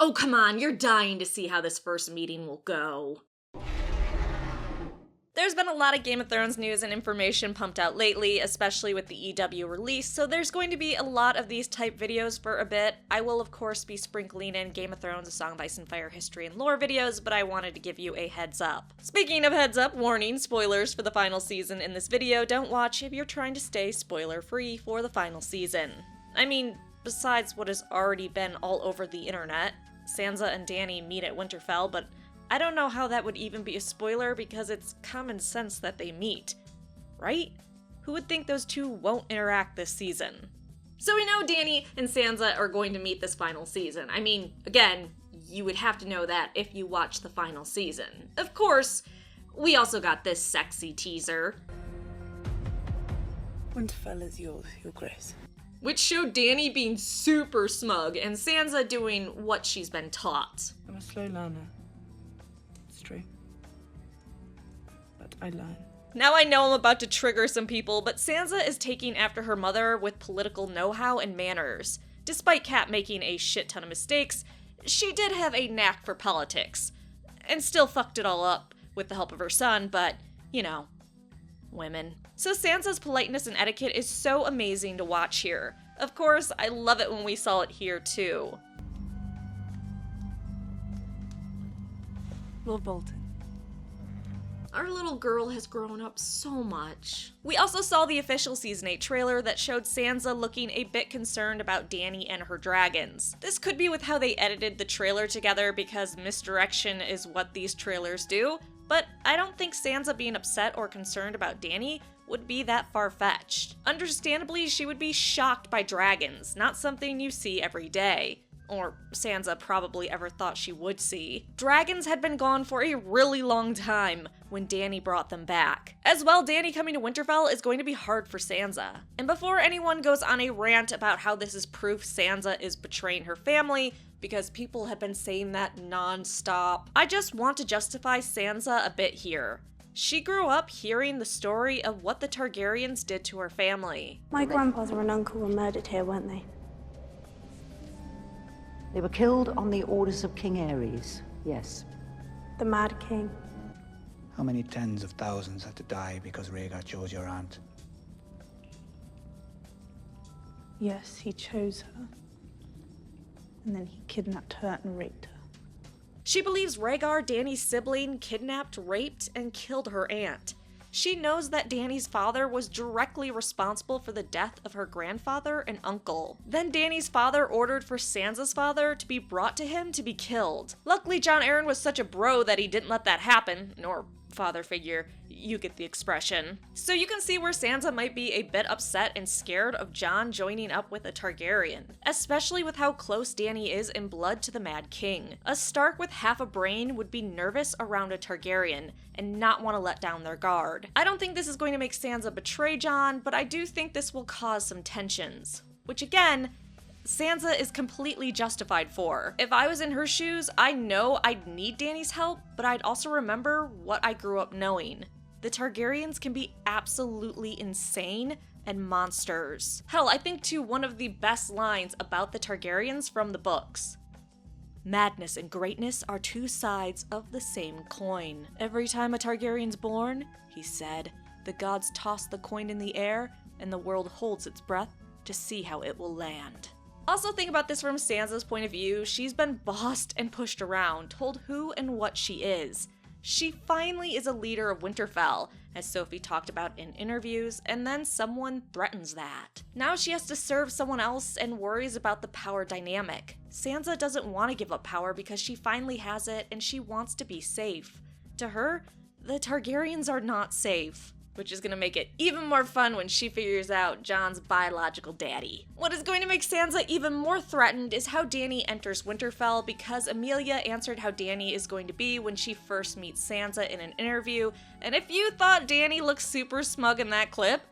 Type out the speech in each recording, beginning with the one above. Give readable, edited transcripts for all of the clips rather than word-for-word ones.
Oh, come on, you're dying to see how this first meeting will go. There's been a lot of Game of Thrones news and information pumped out lately, especially with the EW release, so there's going to be a lot of these type videos for a bit. I will of course be sprinkling in Game of Thrones, A Song of Ice and Fire history and lore videos, but I wanted to give you a heads up. Speaking of heads up, warning, spoilers for the final season in this video. Don't watch if you're trying to stay spoiler free for the final season. I mean, besides what has already been all over the internet. Sansa and Dany meet at Winterfell, but I don't know how that would even be a spoiler because it's common sense that they meet, right? Who would think those two won't interact this season? So we know Dany and Sansa are going to meet this final season. I mean, again, you would have to know that if you watch the final season. Of course, we also got this sexy teaser. Winterfell is yours, Your Grace. Which showed Dany being super smug and Sansa doing what she's been taught. I'm a slow learner. It's true. But I learn. Now I know I'm about to trigger some people, but Sansa is taking after her mother with political know-how and manners. Despite Cat making a shit ton of mistakes, she did have a knack for politics. And still fucked it all up with the help of her son, but, you know, women. So Sansa's politeness and etiquette is so amazing to watch here. Of course, I love it when we saw it here too. Lord Bolton. Our little girl has grown up so much. We also saw the official Season 8 trailer that showed Sansa looking a bit concerned about Dany and her dragons. This could be with how they edited the trailer together because misdirection is what these trailers do, but I don't think Sansa being upset or concerned about Dany would be that far-fetched. Understandably, she would be shocked by dragons, not something you see every day. Or Sansa probably ever thought she would see. Dragons had been gone for a really long time when Dany brought them back. As well, Dany coming to Winterfell is going to be hard for Sansa. And before anyone goes on a rant about how this is proof Sansa is betraying her family, because people have been saying that non-stop, I just want to justify Sansa a bit here. She grew up hearing the story of what the Targaryens did to her family. My grandfather and uncle were murdered here, weren't they? They were killed on the orders of King Ares, yes. The Mad King. How many tens of thousands had to die because Rhaegar chose your aunt? Yes, he chose her. And then he kidnapped her and raped her. She believes Rhaegar, Dany's sibling, kidnapped, raped, and killed her aunt. She knows that Dany's father was directly responsible for the death of her grandfather and uncle. Then Dany's father ordered for Sansa's father to be brought to him to be killed. Luckily, Jon Arryn was such a bro that he didn't let that happen, or father figure, you get the expression. So you can see where Sansa might be a bit upset and scared of Jon joining up with a Targaryen, especially with how close Dany is in blood to the Mad King. A Stark with half a brain would be nervous around a Targaryen and not want to let down their guard. I don't think this is going to make Sansa betray Jon, but I do think this will cause some tensions, which again, Sansa is completely justified for. If I was in her shoes, I know I'd need Dany's help, but I'd also remember what I grew up knowing. The Targaryens can be absolutely insane and monsters. Hell, I think too one of the best lines about the Targaryens from the books. Madness and greatness are two sides of the same coin. Every time a Targaryen's born, he said, the gods toss the coin in the air and the world holds its breath to see how it will land. Also think about this from Sansa's point of view. She's been bossed and pushed around, told who and what she is. She finally is a leader of Winterfell, as Sophie talked about in interviews, and then someone threatens that. Now she has to serve someone else and worries about the power dynamic. Sansa doesn't want to give up power because she finally has it and she wants to be safe. To her, the Targaryens are not safe, which is going to make it even more fun when she figures out Jon's biological daddy. What is going to make Sansa even more threatened is how Dany enters Winterfell, because Emilia answered how Dany is going to be when she first meets Sansa in an interview, and if you thought Dany looked super smug in that clip,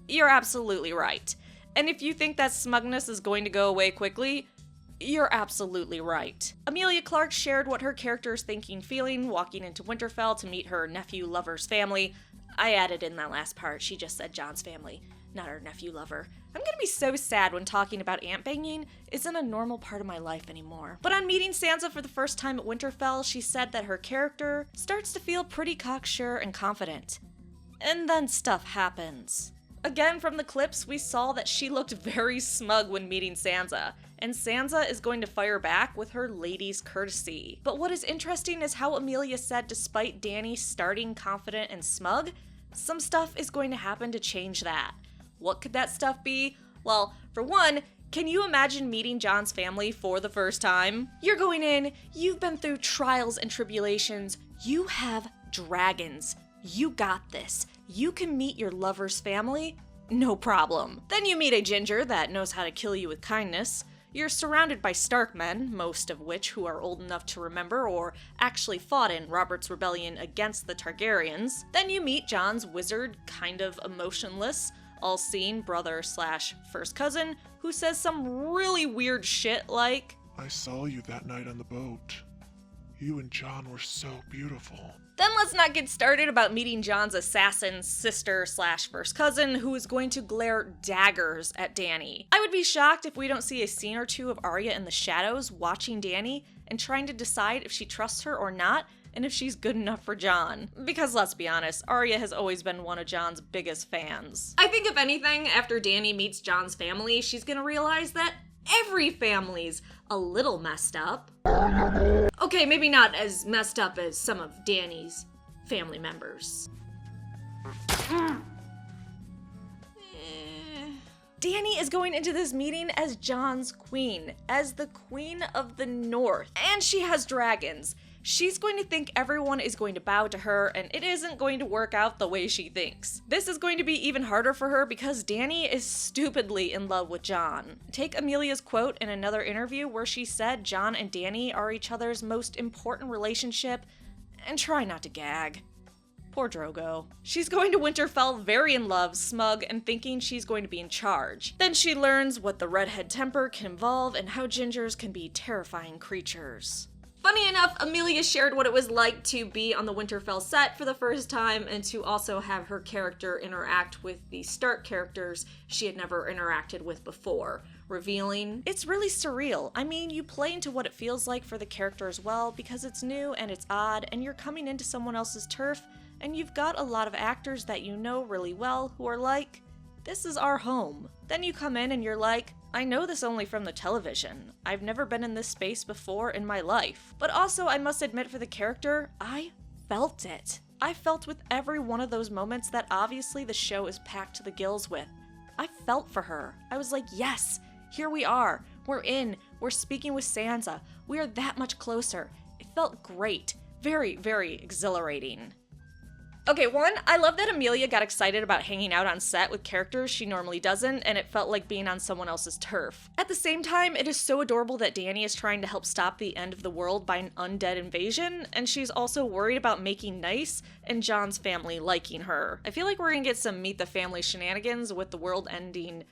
you're absolutely right. And if you think that smugness is going to go away quickly, you're absolutely right. Emilia Clarke shared what her character is thinking, feeling, walking into Winterfell to meet her nephew lover's family. I added in that last part, she just said Jon's family. not her nephew lover. I'm gonna be so sad when talking about ant banging isn't a normal part of my life anymore. But on meeting Sansa for the first time at Winterfell, she said that her character starts to feel pretty cocksure and confident. And then stuff happens. Again, from the clips, we saw that she looked very smug when meeting Sansa, and Sansa is going to fire back with her lady's courtesy. But what is interesting is how Emilia said despite Dany starting confident and smug, some stuff is going to happen to change that. What could that stuff be? Well, for one, can you imagine meeting Jon's family for the first time? You're going in, you've been through trials and tribulations, you have dragons. You got this. You can meet your lover's family, no problem. Then you meet a ginger that knows how to kill you with kindness. You're surrounded by Stark men, most of which who are old enough to remember or actually fought in Robert's rebellion against the Targaryens. Then you meet Jon's wizard, kind of emotionless, all-seeing brother/first cousin, who says some really weird shit like, I saw you that night on the boat. You and Jon were so beautiful. Then let's not get started about meeting Jon's assassin sister/first cousin who is going to glare daggers at Dany. I would be shocked if we don't see a scene or two of Arya in the shadows watching Dany and trying to decide if she trusts her or not and if she's good enough for Jon. Because let's be honest, Arya has always been one of Jon's biggest fans. I think if anything, after Dany meets Jon's family, she's gonna realize that every family's a little messed up. Okay, maybe not as messed up as some of Dany's family members. Dany is going into this meeting as Jon's queen, as the queen of the North, and she has dragons. She's going to think everyone is going to bow to her, and it isn't going to work out the way she thinks. This is going to be even harder for her because Dany is stupidly in love with Jon. Take Emilia's quote in another interview where she said Jon and Dany are each other's most important relationship, and try not to gag. Poor Drogo. She's going to Winterfell very in love, smug, and thinking she's going to be in charge. Then she learns what the redhead temper can involve and how gingers can be terrifying creatures. Funny enough, Emilia shared what it was like to be on the Winterfell set for the first time and to also have her character interact with the Stark characters she had never interacted with before, revealing, it's really surreal. I mean, you play into what it feels like for the character as well because it's new and it's odd and you're coming into someone else's turf and you've got a lot of actors that you know really well who are like, this is our home. Then you come in and you're like, I know this only from the television. I've never been in this space before in my life. But also, I must admit for the character, I felt it. I felt with every one of those moments that obviously the show is packed to the gills with. I felt for her. I was like, yes, here we are. We're in. We're speaking with Sansa. We are that much closer. It felt great. Very, very exhilarating. Okay, one, I love that Emilia got excited about hanging out on set with characters she normally doesn't, and it felt like being on someone else's turf. At the same time, it is so adorable that Dany is trying to help stop the end of the world by an undead invasion, and she's also worried about making nice and Jon's family liking her. I feel like we're gonna get some meet the family shenanigans with the world-ending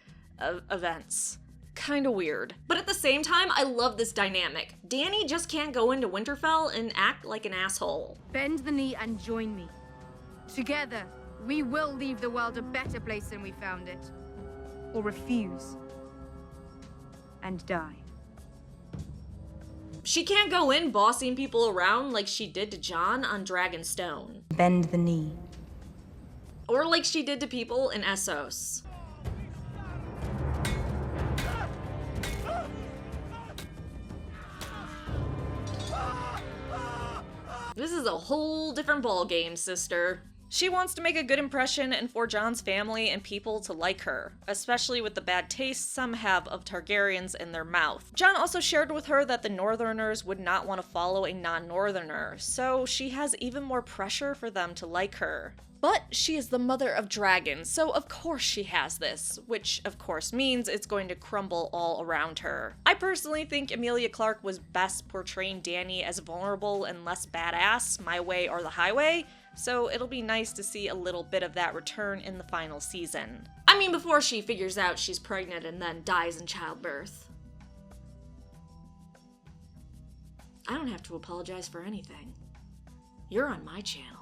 events. Kinda weird. But at the same time, I love this dynamic. Dany just can't go into Winterfell and act like an asshole. Bend the knee and join me. Together, we will leave the world a better place than we found it. Or refuse. And die. She can't go in bossing people around like she did to Jon on Dragonstone. Bend the knee. Or like she did to people in Essos. This is a whole different ballgame, sister. She wants to make a good impression and for Jon's family and people to like her, especially with the bad taste some have of Targaryens in their mouth. Jon also shared with her that the Northerners would not want to follow a non-Northerner, so she has even more pressure for them to like her. But she is the mother of dragons, so of course she has this, which of course means it's going to crumble all around her. I personally think Emilia Clarke was best portraying Dany as vulnerable and less badass, my way or the highway, so it'll be nice to see a little bit of that return in the final season. I mean, before she figures out she's pregnant and then dies in childbirth. I don't have to apologize for anything. You're on my channel.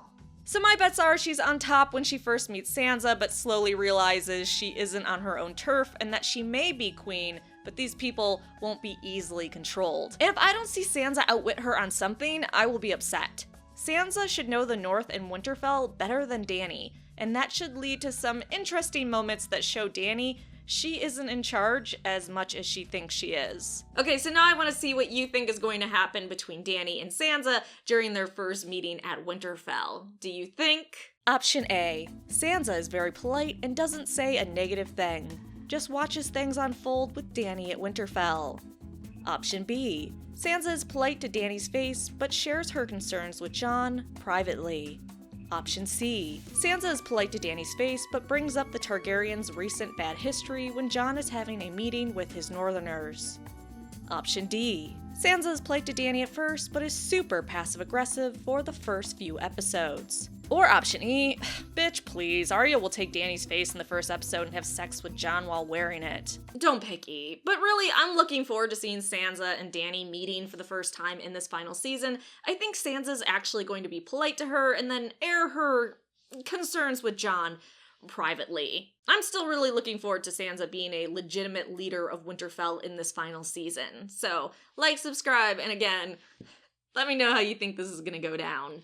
So my bets are she's on top when she first meets Sansa, but slowly realizes she isn't on her own turf and that she may be queen, but these people won't be easily controlled. And if I don't see Sansa outwit her on something, I will be upset. Sansa should know the North and Winterfell better than Dany, and that should lead to some interesting moments that show Dany she isn't in charge as much as she thinks she is. Okay, so now I want to see what you think is going to happen between Dany and Sansa during their first meeting at Winterfell. Do you think? Option A. Sansa is very polite and doesn't say a negative thing. Just watches things unfold with Dany at Winterfell. Option B. Sansa is polite to Dany's face, but shares her concerns with Jon privately. Option C. Sansa is polite to Dany's face, but brings up the Targaryens' recent bad history when Jon is having a meeting with his Northerners. Option D. Sansa is polite to Dany at first, but is super passive-aggressive for the first few episodes. Or option E. Bitch, please. Arya will take Dany's face in the first episode and have sex with Jon while wearing it. Don't pick E. But really, I'm looking forward to seeing Sansa and Dany meeting for the first time in this final season. I think Sansa's actually going to be polite to her and then air her concerns with Jon privately. I'm still really looking forward to Sansa being a legitimate leader of Winterfell in this final season. So, like, subscribe, and again, let me know how you think this is gonna go down.